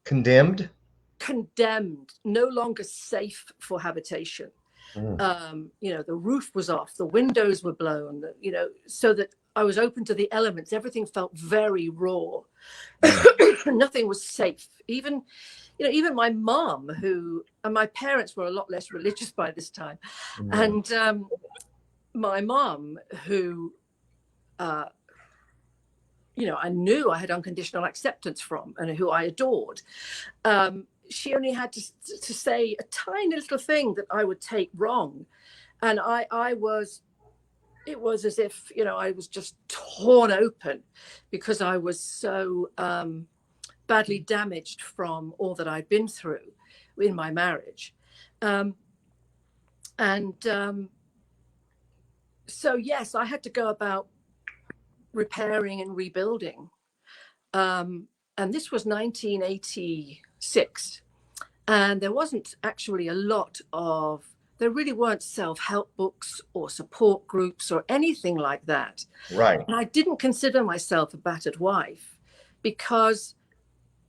condemned, no longer safe for habitation. You know, the roof was off, the windows were blown, you know, so that I was open to the elements. Everything felt very raw. Nothing was safe. Even my mom, and my parents were a lot less religious by this time. And my mom, who, you know, I knew I had unconditional acceptance from, and who I adored. She only had to say a tiny little thing that I would take wrong. And it was as if, you know, I was just torn open because I was so badly damaged from all that I'd been through in my marriage. So, yes, I had to go about repairing and rebuilding. And this was 1986. And there wasn't actually there really weren't self-help books or support groups or anything like that. Right. And I didn't consider myself a battered wife, because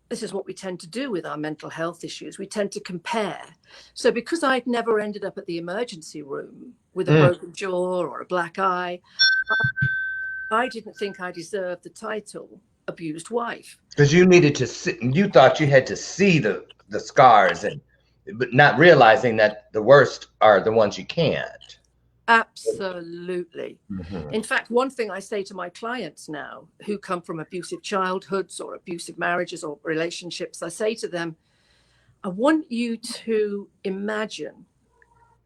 this is what we tend to do with our mental health issues. We tend to compare. So because I'd never ended up at the emergency room with a broken jaw or a black eye, I didn't think I deserved the title abused wife. Because you needed to see, you thought you had to see the scars, but not realizing that the worst are the ones you can't. Absolutely. In fact, one thing I say to my clients now who come from abusive childhoods or abusive marriages or relationships, I say to them, I want you to imagine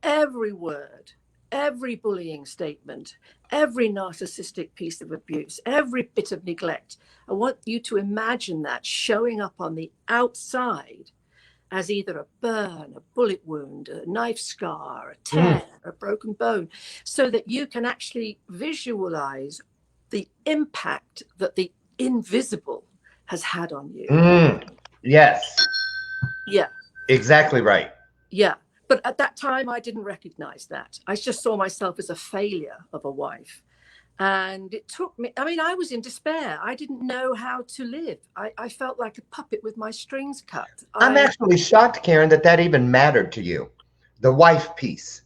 every word, every bullying statement, every narcissistic piece of abuse, every bit of neglect. I want you to imagine that showing up on the outside as either a burn, a bullet wound, a knife scar, a tear, a broken bone, so that you can actually visualize the impact that the invisible has had on you. Yes. Yeah. Exactly right. Yeah. But at that time, I didn't recognize that. I just saw myself as a failure of a wife. And it took me, I mean, I was in despair. I didn't know how to live. I felt like a puppet with my strings cut. I'm actually shocked, Karen, that even mattered to you, the wife piece.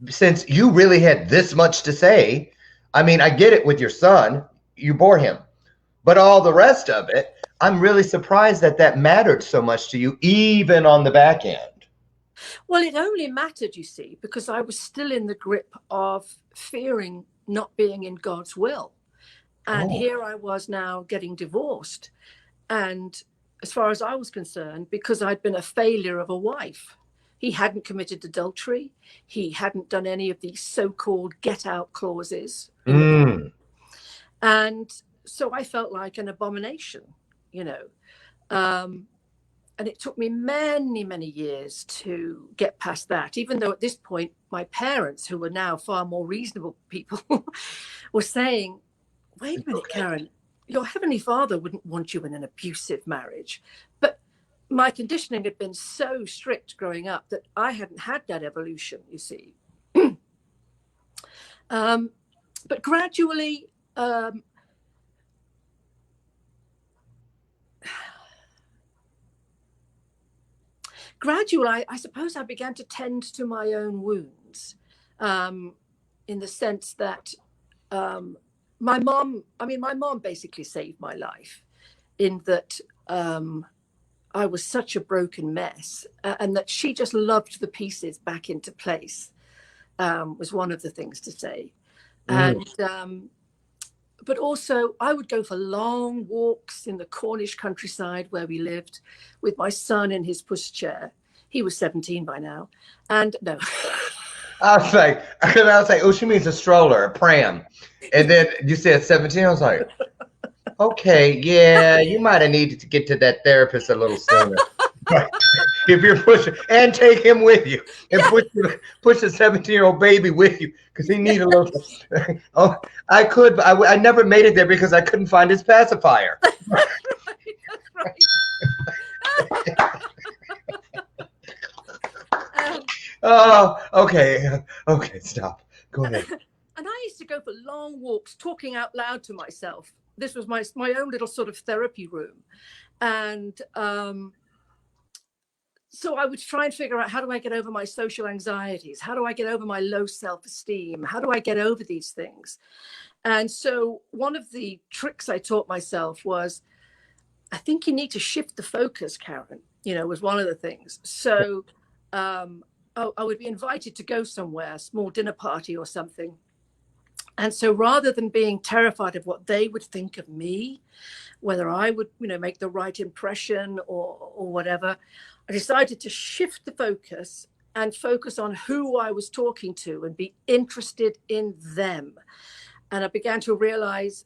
Since you really had this much to say, I mean, I get it with your son, you bore him. But all the rest of it, I'm really surprised that mattered so much to you, even on the back end. Well, it only mattered, you see, because I was still in the grip of fearing not being in God's will. And here I was now getting divorced. And as far as I was concerned, because I'd been a failure of a wife, he hadn't committed adultery. He hadn't done any of these so-called get out clauses. And so I felt like an abomination, you know. And it took me many, many years to get past that, even though at this point, my parents, who were now far more reasonable people, were saying, wait a minute, Karen, your Heavenly Father wouldn't want you in an abusive marriage. But my conditioning had been so strict growing up that I hadn't had that evolution, you see. But gradually, I suppose I began to tend to my own wounds, in the sense that my mom basically saved my life, in that I was such a broken mess, and that she just loved the pieces back into place, was one of the things to say. And but also I would go for long walks in the Cornish countryside where we lived, with my son in his pushchair. He was 17 by now. And no. I was like, oh, she means a stroller, a pram. And then you said 17. I was like, okay, yeah, you might have needed to get to that therapist a little sooner. If you're pushing, and take him with you, and push the 17-year-old baby with you, because he needs a little. Oh, I could, but I never made it there because I couldn't find his pacifier. That's right. Oh, okay, stop. Go ahead. And I used to go for long walks, talking out loud to myself. This was my own little sort of therapy room, and so I would try and figure out, how do I get over my social anxieties? How do I get over my low self-esteem? How do I get over these things? And so one of the tricks I taught myself was, I think you need to shift the focus, Karen, was one of the things. So I would be invited to go somewhere, a small dinner party or something. And so rather than being terrified of what they would think of me, whether I would, make the right impression or whatever, I decided to shift the focus and focus on who I was talking to and be interested in them. And I began to realize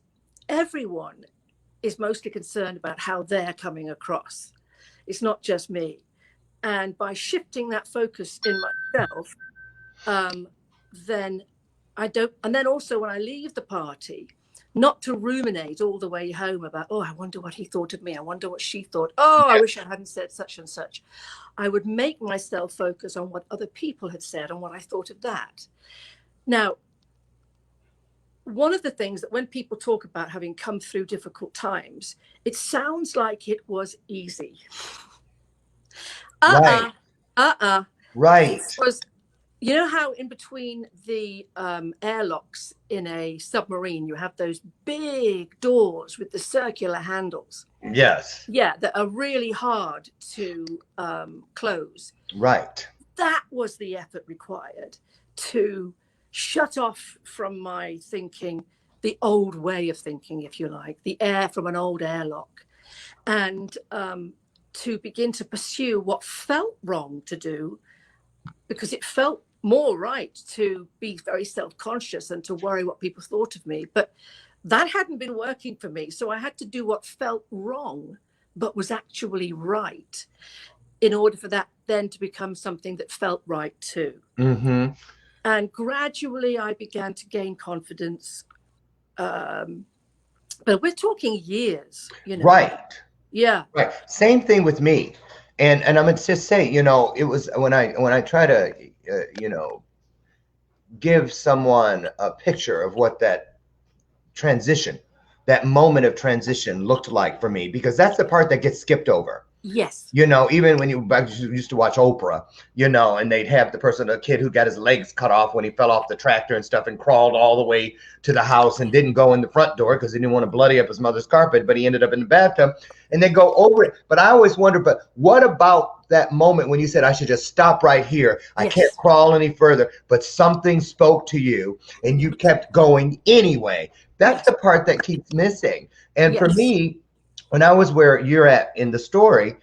everyone is mostly concerned about how they're coming across. It's not just me. And by shifting that focus in myself, then I don't, and then also when I leave the party, not to ruminate all the way home about, oh, I wonder what he thought of me. I wonder what she thought. Oh, I wish I hadn't said such and such. I would make myself focus on what other people had said and what I thought of that. Now, one of the things that when people talk about having come through difficult times, it sounds like it was easy. Right. Right. It was, you know how in between the airlocks in a submarine, you have those big doors with the circular handles? Yes. Yeah, that are really hard to close. Right. That was the effort required to shut off from my thinking, the old way of thinking, if you like, the air from an old airlock, and to begin to pursue what felt wrong to do, because it felt more right to be very self-conscious and to worry what people thought of me. But that hadn't been working for me. So I had to do what felt wrong, but was actually right, in order for that then to become something that felt right too. Mm-hmm. And gradually I began to gain confidence. But we're talking years, Right. Yeah. Right. Same thing with me. And I'm going to just say, it was when I try to, give someone a picture of what that moment of transition looked like for me, because that's the part that gets skipped over. Yes. Even when you used to watch Oprah, and they'd have a kid who got his legs cut off when he fell off the tractor and stuff and crawled all the way to the house and didn't go in the front door because he didn't want to bloody up his mother's carpet, but he ended up in the bathtub, and they go over it. But I always wonder, but what about that moment when you said, I should just stop right here? I can't crawl any further, but something spoke to you and you kept going anyway. That's the part that keeps missing. And for me, when I was where you're at in the story,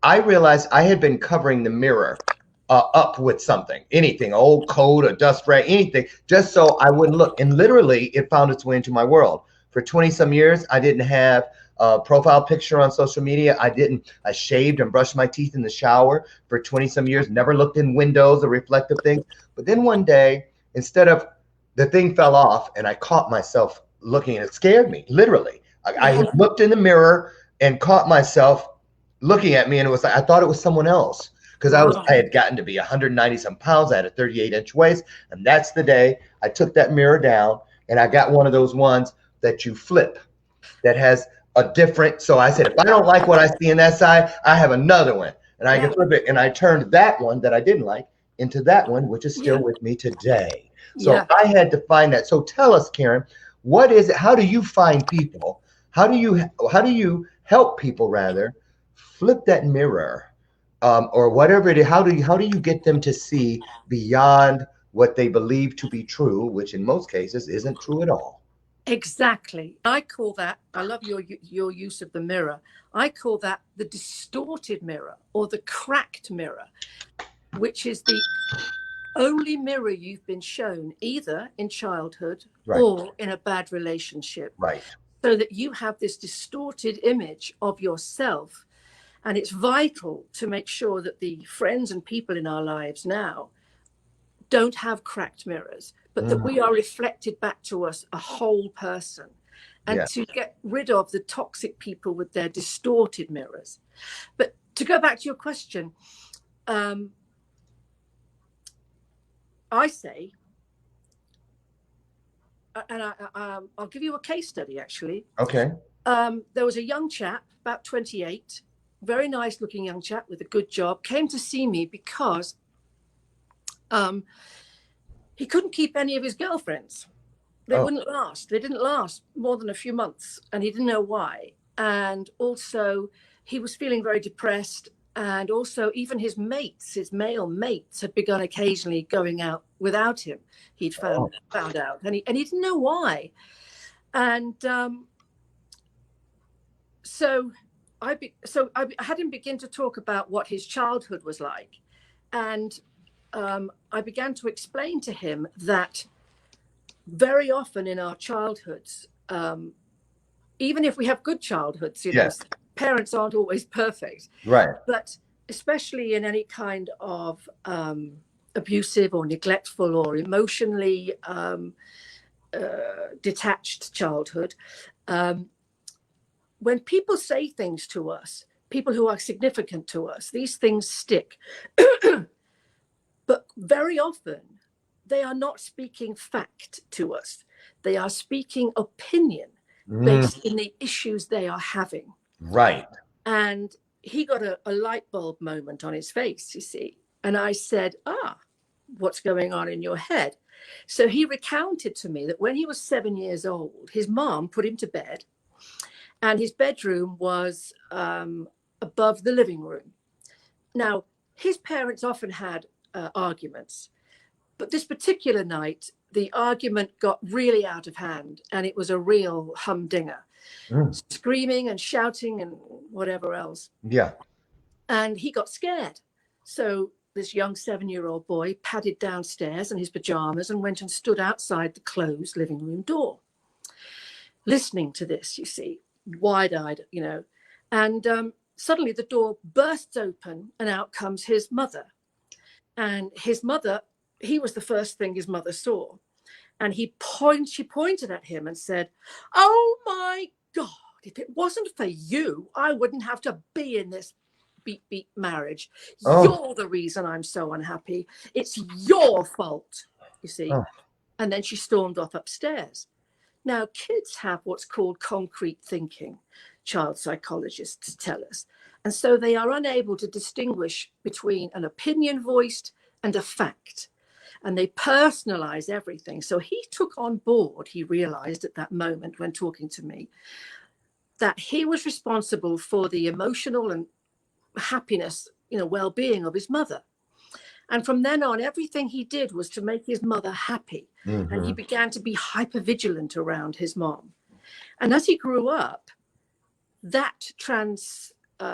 I realized I had been covering the mirror up with something, anything, old coat, a dust rag, anything, just so I wouldn't look. And literally, it found its way into my world. For 20 some years, I didn't have profile picture on social media. I shaved and brushed my teeth in the shower for 20 some years, never looked in windows or reflective things. But then one day, instead of, the thing fell off and I caught myself looking, and it scared me, literally. I had looked in the mirror and caught myself looking at me, and it was like, I thought it was someone else, because I had gotten to be 190 some pounds. I had a 38-inch waist. And that's the day I took that mirror down, and I got one of those ones that you flip that has a different. So I said, if I don't like what I see in that side, I have another one, and I can flip it. And I turned that one that I didn't like into that one, which is still with me today. So I had to find that. So tell us, Karen, what is it? How do you find people? How do you help people rather flip that mirror, or whatever it is? How do you get them to see beyond what they believe to be true, which in most cases isn't true at all? Exactly. I call that, I love your use of the mirror. I call that the distorted mirror, or the cracked mirror, which is the only mirror you've been shown either in childhood or in a bad relationship. Right. So that you have this distorted image of yourself. And it's vital to make sure that the friends and people in our lives now don't have cracked mirrors, but that we are reflected back to us a whole person, and to get rid of the toxic people with their distorted mirrors. But to go back to your question, I say, and I'll give you a case study, actually. Okay. There was a young chap, about 28, very nice looking young chap with a good job, came to see me because he couldn't keep any of his girlfriends. They wouldn't last. They didn't last more than a few months, and he didn't know why. And also, he was feeling very depressed. And also, even his mates, his male mates, had begun occasionally going out without him. He'd found out, and he didn't know why. And so I had him begin to talk about what his childhood was like, and I began to explain to him that very often in our childhoods, even if we have good childhoods, you know, parents aren't always perfect, right? But especially in any kind of abusive or neglectful or emotionally detached childhood, when people say things to us, people who are significant to us, these things stick. But very often they are not speaking fact to us. They are speaking opinion based in the issues they are having. Right. And he got a light bulb moment on his face, you see. And I said, what's going on in your head? So he recounted to me that when he was 7 years old, his mom put him to bed, and his bedroom was above the living room. Now, his parents often had arguments, but this particular night, the argument got really out of hand, and it was a real humdinger. Screaming and shouting and whatever else. Yeah. And he got scared. So this young 7-year-old boy padded downstairs in his pajamas and went and stood outside the closed living room door, listening to this, you see, wide-eyed, you know. And suddenly the door bursts open and out comes his mother. And his mother, he was the first thing his mother saw. And she pointed at him and said, "Oh my God, if it wasn't for you, I wouldn't have to be in this beat marriage. You're the reason I'm so unhappy. It's your fault," you see. And then she stormed off upstairs. Now, kids have what's called concrete thinking, child psychologists tell us. And so they are unable to distinguish between an opinion voiced and a fact. And they personalize everything. So he took on board, he realized at that moment when talking to me, that he was responsible for the emotional and happiness, you know, well-being of his mother. And from then on, everything he did was to make his mother happy. And he began to be hyper-vigilant around his mom. And as he grew up, that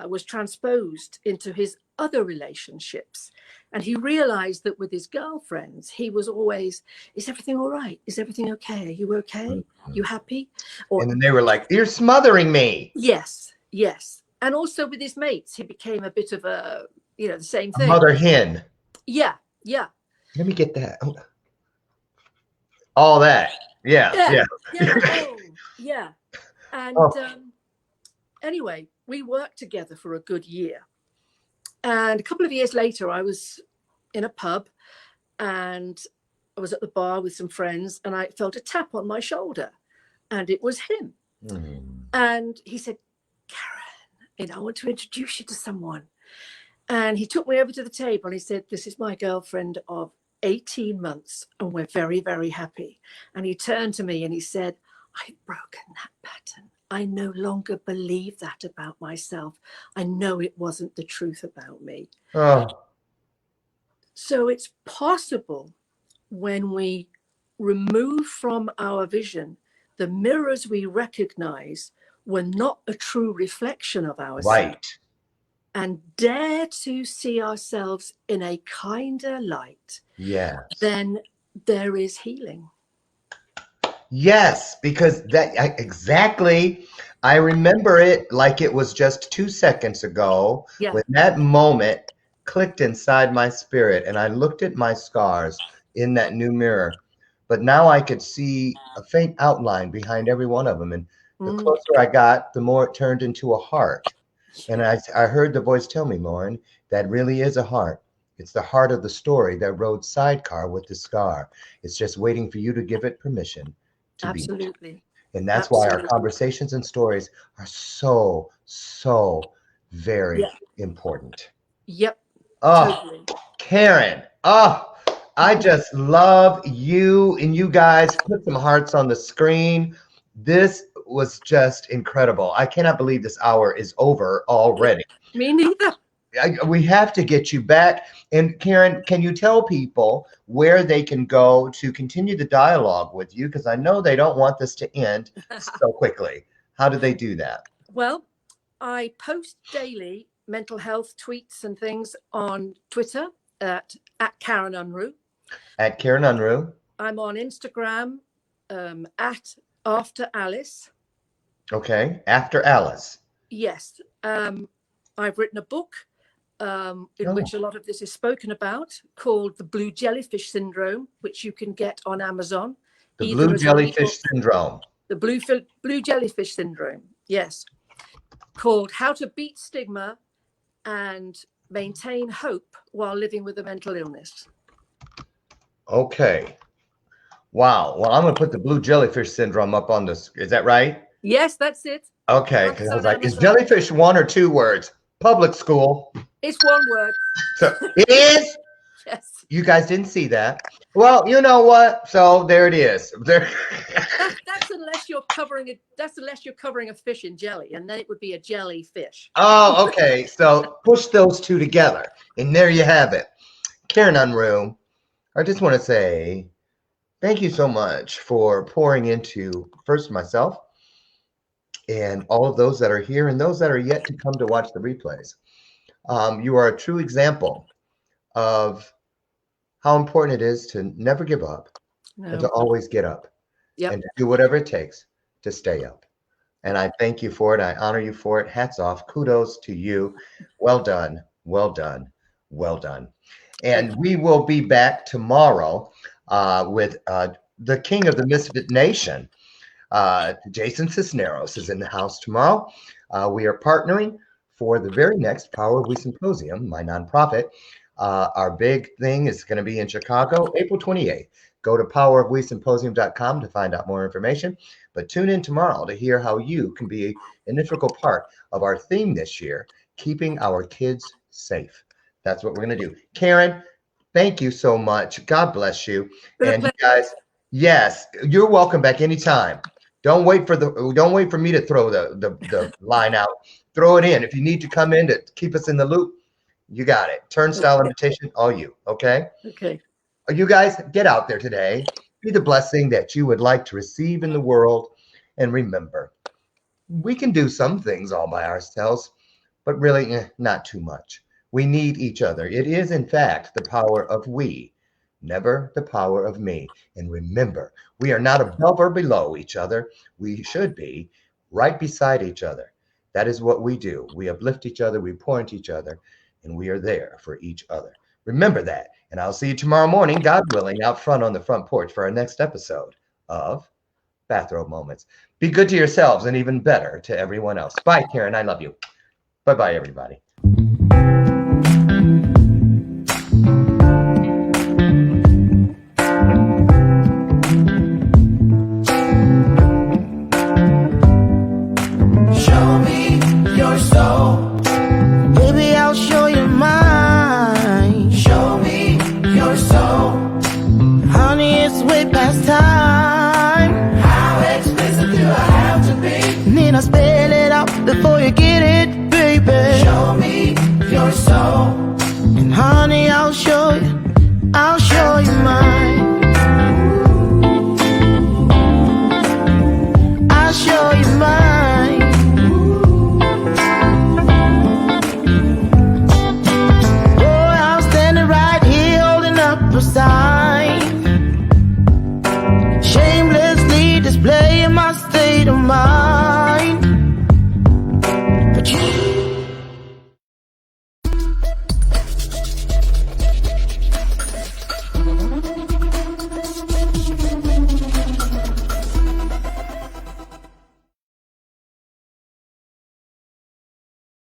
was transposed into his other relationships. And he realized that with his girlfriends, he was always, is everything all right? Is everything okay? Are you okay? You happy? Or, And then they were like, you're smothering me. yes, yes. And also with his mates, he became a bit of a, the same A thing. mother hen. Yeah, yeah. Let me get that. All that. Yeah. Yeah. And anyway, we worked together for a good year. And a couple of years later, I was in a pub and I was at the bar with some friends and I felt a tap on my shoulder and it was him. And he said, Karen, I want to introduce you to someone. And he took me over to the table and he said, this is my girlfriend of 18 months and we're very, very happy. And he turned to me and he said, I've broken that pattern. I no longer believe that about myself. I know it wasn't the truth about me. So it's possible when we remove from our vision the mirrors we recognize were not a true reflection of ourselves. Right. And dare to see ourselves in a kinder light, then there is healing. Yes, because exactly. I remember it like it was just 2 seconds ago when that moment clicked inside my spirit and I looked at my scars in that new mirror. But now I could see a faint outline behind every one of them. And the closer I got, the more it turned into a heart. And I heard the voice tell me, Loren, that really is a heart. It's the heart of the story that rode sidecar with the scar. It's just waiting for you to give it permission to be. Absolutely. And that's why our conversations and stories are so, so very important. Yep. Oh, totally. Karen. Oh, I just love you, and you guys put some hearts on the screen. This was just incredible. I cannot believe this hour is over already. Me neither. We have to get you back. And Karen, can you tell people where they can go to continue the dialogue with you? Because I know they don't want this to end so quickly. How do they do that? Well, I post daily mental health tweets and things on Twitter at Karen Unrue. At Karen Unrue. I'm on Instagram at After Alice. Okay, After Alice. Yes. I've written a book in which a lot of this is spoken about, called The Blue Jellyfish Syndrome, which you can get on Amazon. The Blue Jellyfish Syndrome. The Blue Jellyfish Syndrome, yes. Called How to Beat Stigma and Maintain Hope While Living with a Mental Illness. Okay. Wow. Well, I'm going to put the Blue Jellyfish Syndrome up on this. Is that right? Yes, that's it. Okay. Because I was like, is jellyfish 1 or 2 words? Public school. It's 1 word. So it is? Yes. You guys didn't see that. Well, you know what? So there it is. There. That's unless you're covering a fish in jelly, and then it would be a jellyfish. Oh, okay. So push those 2 together, and there you have it. Karen Unrue, I just want to say thank you so much for pouring into first myself and all of those that are here and those that are yet to come to watch the replays. You are a true example of how important it is to never give up and to always get up and to do whatever it takes to stay up. And I thank you for it. I honor you for it. Hats off. Kudos to you. Well done. Well done. Well done. And we will be back tomorrow with the king of the Misfit Nation. Jason Cisneros is in the house tomorrow. We are partnering for the very next Power of We Symposium, my nonprofit. Our big thing is going to be in Chicago, April 28th. Go to powerofwesymposium.com to find out more information. But tune in tomorrow to hear how you can be an integral part of our theme this year, keeping our kids safe. That's what we're going to do. Karen, thank you so much. God bless you. And you guys, yes, you're welcome back anytime. Don't wait for me to throw the line out. Throw it in. If you need to come in to keep us in the loop, you got it. Turnstile invitation, all you. Okay? Okay. You guys, get out there today. Be the blessing that you would like to receive in the world. And remember, we can do some things all by ourselves, but really not too much. We need each other. It is, in fact, the power of we, never the power of me. And remember, we are not above or below each other. We should be right beside each other. That is what we do. We uplift each other, we pour into each other, and we are there for each other. Remember that. And I'll see you tomorrow morning, God willing, out front on the front porch for our next episode of Bathrobe Moments. Be good to yourselves and even better to everyone else. Bye, Karen. I love you. Bye-bye, everybody. Show me your soul. Baby, I'll show you mine. Show me your soul. Honey, it's way past time.